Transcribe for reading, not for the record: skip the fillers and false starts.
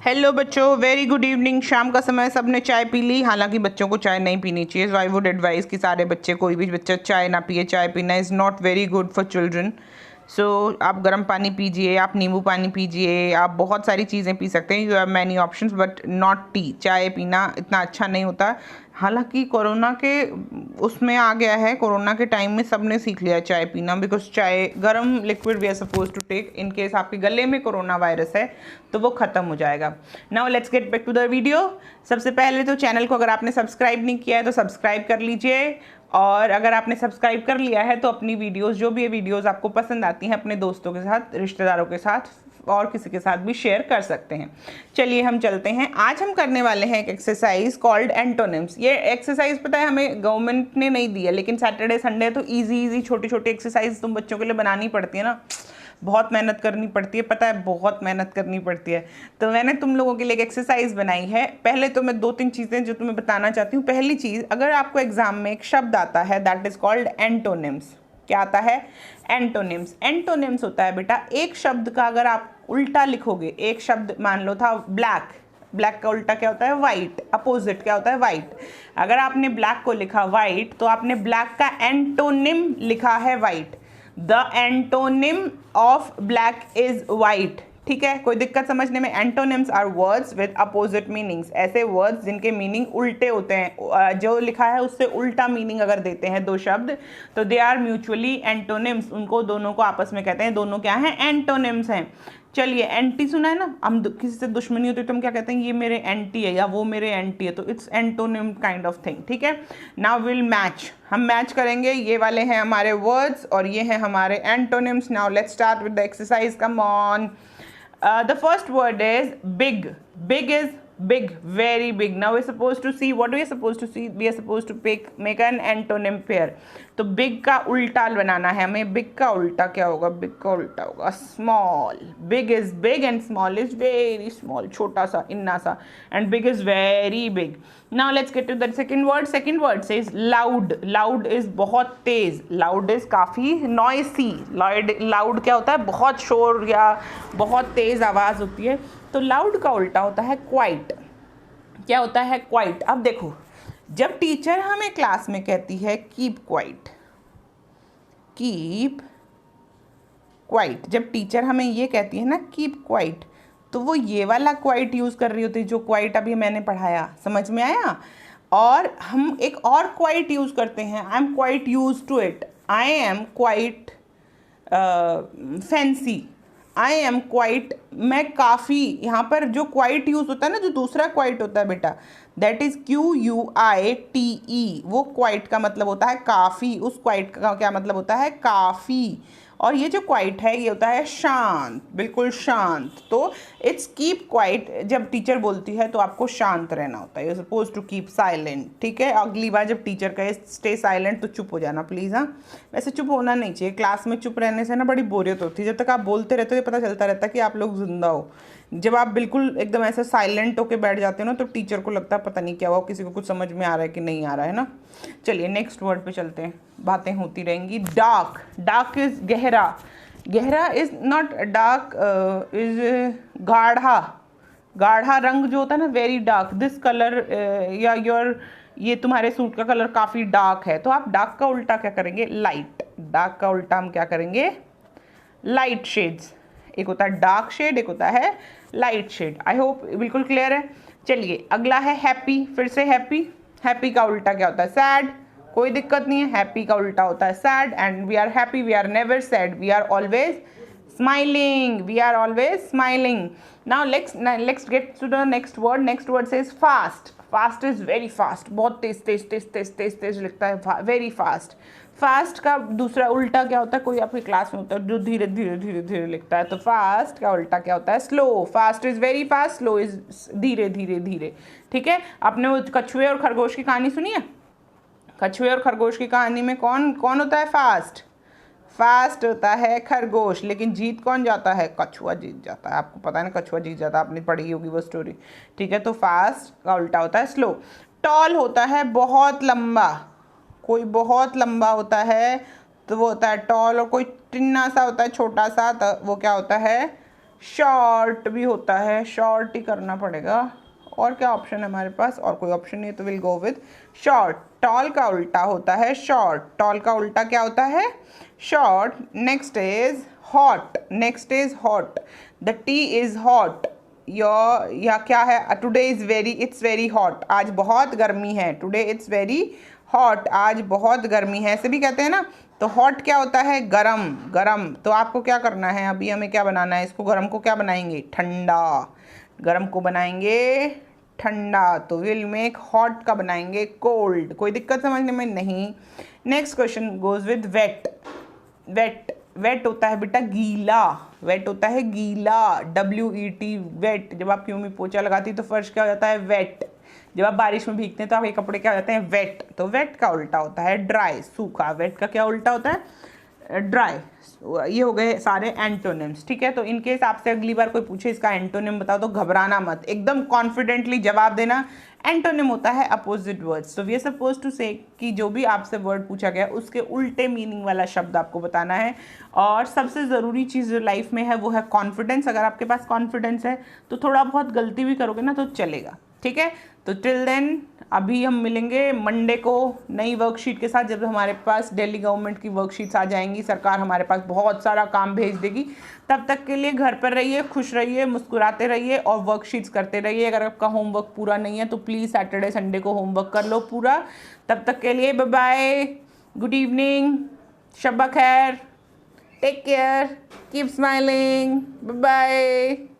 Hello बच्चों, very good evening. शाम का समय, सबने चाय पी ली। हालांकि बच्चों को चाय नहीं पीनी चाहिए। सो आई वुड एडवाइस कि सारे बच्चे, कोई भी बच्चा चाय ना पिए। चाय पीना is not very good for children. So आप गर्म पानी पीजिए, आप नींबू पानी पीजिए, आप बहुत सारी चीज़ें पी सकते हैं। You have many options but not T. चाय पीना इतना अच्छा नहीं होता। हालांकि कोरोना के उसमें आ गया है, कोरोना के टाइम में सबने सीख लिया चाय पीना, बिकॉज चाय गर्म liquid we are suppose to take in case आपके गले में कोरोना वायरस है तो वो ख़त्म हो जाएगा। Now let's get back to the video. सबसे पहले तो चैनल को अगर आपने सब्सक्राइब नहीं किया है तो सब्सक्राइब कर लीजिए, और अगर आपने सब्सक्राइब कर लिया है तो अपनी वीडियोस, जो भी ये वीडियोस आपको पसंद आती हैं, अपने दोस्तों के साथ, रिश्तेदारों के साथ और किसी के साथ भी शेयर कर सकते हैं। चलिए हम चलते हैं। आज हम करने वाले हैं एक एक्सरसाइज कॉल्ड एंटोनिम्स। ये एक्सरसाइज पता है हमें गवर्नमेंट ने नहीं दी है, लेकिन सैटरडे संडे तो इजी छोटी छोटी एक्सरसाइज तुम बच्चों के लिए बनानी पड़ती है ना। बहुत मेहनत करनी पड़ती है, पता है, बहुत मेहनत करनी पड़ती है। तो मैंने तुम लोगों के लिए एक एक्सरसाइज बनाई है। पहले तो मैं 2-3 चीज़ें जो तुम्हें बताना चाहती हूँ। पहली चीज़, अगर आपको एग्जाम में एक शब्द आता है दैट इज कॉल्ड एंटोनिम्स। क्या आता है? एंटोनिम्स। एंटोनिम्स होता है बेटा, एक शब्द का अगर आप उल्टा लिखोगे, एक शब्द मान लो था ब्लैक, ब्लैक का उल्टा क्या होता है? वाइट। अपोजिट क्या होता है? वाइट। अगर आपने ब्लैक को लिखा वाइट तो आपने ब्लैक का एंटोनिम लिखा है white. The antonym of black is white. ठीक है, कोई दिक्कत समझने में? Antonyms are words with opposite meanings. ऐसे वर्ड्स जिनके मीनिंग उल्टे होते हैं, जो लिखा है उससे उल्टा मीनिंग अगर देते हैं दो शब्द तो दे आर म्यूचुअली एंटोनिम्स। उनको दोनों को आपस में कहते हैं, दोनों क्या हैं? एंटोनिम्स हैं। चलिए, एंटी सुना है ना? हम किसी से दुश्मनी होती है तो हम क्या कहते हैं? ये मेरे एंटी है या वो मेरे एंटी है, तो it's antonym kind of thing. ठीक है, नाउ विल मैच। हम मैच करेंगे। ये वाले हैं हमारे वर्ड्स और ये हैं हमारे antonyms. Now let's start with the exercise, come on. The first word is big. Big is big, very big. Now we're supposed to see, what are we supposed to see? We are supposed to make an antonym pair. तो big का उल्टा बनाना है हमें। big का उल्टा क्या होगा? big का उल्टा होगा small. big is big and small is very small. छोटा सा, इन्ना सा, and big is very big. Now let's get to the second word. Second word says loud. Loud is बहुत तेज। loud is काफ़ी noisy. loud क्या होता है? बहुत शोर या बहुत तेज आवाज़ होती है। तो loud का उल्टा होता है quiet। क्या होता है? quiet। अब देखो, जब टीचर हमें क्लास में कहती है कीप क्वाइट, कीप क्वाइट, जब टीचर हमें ये कहती है ना कीप क्वाइट, तो वो ये वाला क्वाइट यूज़ कर रही होती है जो क्वाइट अभी मैंने पढ़ाया। समझ में आया? और हम एक और क्वाइट यूज़ करते हैं, I am quite use to it, I am quite fancy, I am quite, मैं काफ़ी। यहाँ पर जो क्वाइट यूज़ होता है ना, जो दूसरा क्वाइट होता है बेटा, दैट इज़ QUITE। वो क्वाइट का मतलब होता है काफ़ी। उस क्वाइट का क्या मतलब होता है? काफ़ी। और ये जो क्वाइट है ये होता है शांत, बिल्कुल शांत। तो इट्स कीप क्वाइट। जब टीचर बोलती है तो आपको शांत रहना होता है। You suppose to keep silent. ठीक है, अगली बार जब टीचर कहे स्टे साइलेंट तो चुप हो जाना प्लीज़। हाँ, वैसे चुप होना नहीं चाहिए। क्लास में चुप रहने से ना बड़ी बोरियत होती है। जब तक आप बोलते रहते हो पता चलता रहता है कि आप लोग जिंदा हो। जब आप बिल्कुल एकदम ऐसे साइलेंट होके बैठ जाते हो ना तो टीचर को लगता है पता नहीं क्या हुआ, किसी को कुछ समझ में आ रहा है कि नहीं आ रहा है ना। चलिए नेक्स्ट वर्ड पे चलते हैं, बातें होती रहेंगी। डार्क। डार्क इज गहरा। गहरा इज नॉट डार्क, इज गाढ़ा। गाढ़ा रंग जो होता है ना, वेरी डार्क। दिस कलर या योर, ये तुम्हारे सूट का कलर काफ़ी डार्क है। तो आप डार्क का उल्टा क्या करेंगे? लाइट। डार्क का उल्टा हम क्या करेंगे? Light shades. एक होता है डार्क शेड, एक होता है लाइट शेड। आई होप बिल्कुल क्लियर है। चलिए अगला है हैप्पी। फिर से हैप्पी। हैप्पी का उल्टा क्या होता है? सैड। कोई दिक्कत नहीं है, हैप्पी का उल्टा होता है sad. And we are happy, we are never sad, we are always smiling, we are always smiling. Now let's get to the next word. Next word says fast. Fast is very fast, बहुत तेज तेज तेज तेज तेज तेज लिखता है, very fast. Fast का दूसरा उल्टा क्या होता है? कोई आपकी क्लास में होता है जो धीरे धीरे धीरे धीरे लिखता है, तो फास्ट का उल्टा क्या होता है? Slow. Fast is very fast, slow is धीरे धीरे धीरे। ठीक है, आपने वो कछुए और खरगोश की कहानी सुनी है? कछुए और खरगोश की कहानी में कौन कौन होता है फास्ट? फास्ट होता है खरगोश, लेकिन जीत कौन जाता है? कछुआ जीत जाता है। आपको पता है ना, कछुआ जीत जाता है, आपने पढ़ी होगी वो स्टोरी। ठीक है, तो फास्ट का उल्टा होता है स्लो। टॉल होता है बहुत लंबा। कोई बहुत लंबा होता है तो वो होता है टॉल, और कोई टिन्ना सा होता है छोटा सा, तो वो क्या होता है? शॉर्ट भी होता है, शॉर्ट ही करना पड़ेगा। और क्या ऑप्शन है हमारे पास? और कोई ऑप्शन नहीं है तो will go with short. Tall का उल्टा होता है शॉर्ट। टॉल का उल्टा क्या होता है? Short. Next is hot. Next is hot. The T is hot. या क्या है? Today is very, it's very hot. आज बहुत गर्मी है। Today it's very hot. आज बहुत गर्मी है, ऐसे भी कहते हैं ना। तो हॉट क्या होता है? गरम। गरम। तो आपको क्या करना है अभी? हमें क्या बनाना है? इसको गरम को क्या बनाएंगे? ठंडा। गरम को बनाएंगे ठंडा। तो विल मेक हॉट का बनाएंगे कोल्ड। कोई दिक्कत समझने में? नहीं। Next question goes with wet. Wet. Wet होता है बेटा गीला। वेट होता है गीला। WET wet. जब आप क्यों में पोछा लगाती तो फर्श क्या हो जाता है? वेट। जब आप बारिश में भीगते हैं तो आपके कपड़े क्या हो जाते हैं? वेट। तो वेट का उल्टा होता है ड्राई, सूखा। वेट का क्या उल्टा होता है? ड्राई। ये हो गए सारे एंटोनिम्स, ठीक है। तो इनके हिसाब से अगली बार कोई पूछे इसका एंटोनिम बताओ तो घबराना मत, एकदम कॉन्फिडेंटली जवाब देना। एंटोनिम होता है अपोजिट वर्ड्स। तो वी आर सपोज टू से कि जो भी आपसे वर्ड पूछा गया उसके उल्टे मीनिंग वाला शब्द आपको बताना है। और सबसे ज़रूरी चीज़ जो लाइफ में है वो है कॉन्फिडेंस। अगर आपके पास कॉन्फिडेंस है तो थोड़ा बहुत गलती भी करोगे ना तो चलेगा, ठीक है। तो टिल देन अभी हम मिलेंगे मंडे को नई वर्कशीट के साथ, जब हमारे पास दिल्ली गवर्नमेंट की वर्कशीट्स आ जाएंगी। सरकार हमारे पास बहुत सारा काम भेज देगी। तब तक के लिए घर पर रहिए, खुश रहिए, मुस्कुराते रहिए और वर्कशीट्स करते रहिए। अगर आपका होमवर्क पूरा नहीं है तो प्लीज़ सैटरडे संडे को होमवर्क कर लो पूरा। तब तक के लिए बाय बाय, गुड इवनिंग, शब्बा खैर, take care, keep smiling, bye bye.